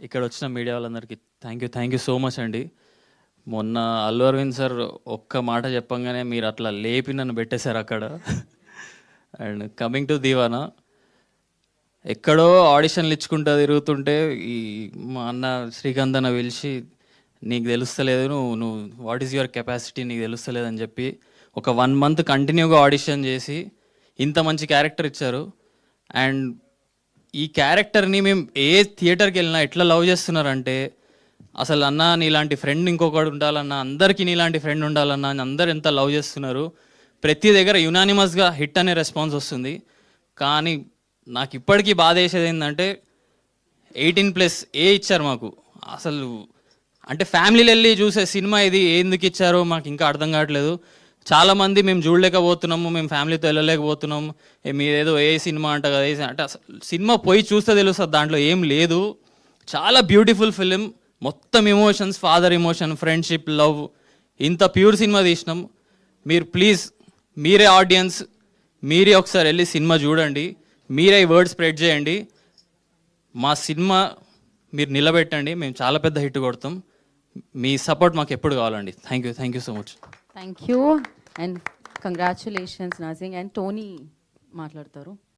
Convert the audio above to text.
ఇక్కడ వచ్చిన మీడియా వాళ్ళందరికీ థ్యాంక్ యూ సో మచ్ అండి. మొన్న అల్లు అరవింద్ సార్ ఒక్క మాట చెప్పంగానే మీరు అట్లా లేపి నన్ను పెట్టేశారు అక్కడ. అండ్ కమింగ్ టు దీవానా, ఎక్కడో ఆడిషన్లు ఇచ్చుకుంటూ తిరుగుతుంటే ఈ మా అన్న శ్రీకాంత్ అన్న పిలిచి నీకు తెలుస్తలేదు, నువ్వు వాట్ ఈస్ యువర్ కెపాసిటీ, నీకు తెలుస్తలేదు అని చెప్పి ఒక 1 month కంటిన్యూగా ఆడిషన్ చేసి ఇంత మంచి క్యారెక్టర్ ఇచ్చారు. అండ్ ఈ క్యారెక్టర్ని మేము ఏ థియేటర్కి వెళ్ళినా ఎట్లా లవ్ చేస్తున్నారంటే, అసలు అన్న నీలాంటి ఫ్రెండ్ ఇంకొకడు ఉండాలన్నా, అందరికీ నీలాంటి ఫ్రెండ్ ఉండాలన్నా అని అందరు ఎంత లవ్ చేస్తున్నారు. ప్రతి దగ్గర యునానిమస్గా హిట్ అనే రెస్పాన్స్ వస్తుంది. కానీ నాకు ఇప్పటికీ బాధ వేసేది ఏంటంటే 18+ ఇచ్చారు మాకు. అసలు అంటే ఫ్యామిలీలు వెళ్ళి చూసే సినిమా ఇది ఎందుకు ఇచ్చారో మాకు ఇంకా అర్థం కావట్లేదు. చాలామంది మేము చూడలేకపోతున్నాము, మేము ఫ్యామిలీతో వెళ్ళలేకపోతున్నాము, మీరేదో సినిమా అంట కదా అంటే అసలు సినిమా పోయి చూస్తే తెలుస్తుంది దాంట్లో ఏం లేదు. చాలా బ్యూటిఫుల్ ఫిలిం, మొత్తం emotions, father emotion, friendship, love, ఇంత ప్యూర్ సినిమా తీసినాం. మీరు ప్లీజ్ మీరే ఆడియన్స్, మీరే ఒకసారి వెళ్ళి సినిమా చూడండి, మీరే ఈ వర్డ్ స్ప్రెడ్ చేయండి. మా సినిమా మీరు నిలబెట్టండి, మేము చాలా పెద్ద హిట్ కొడతాం. మీ సపోర్ట్ మాకు ఎప్పుడు కావాలండి. Thank you so much. Thank you and congratulations నాజింగ్. అండ్ టోనీ మాట్లాడతారు.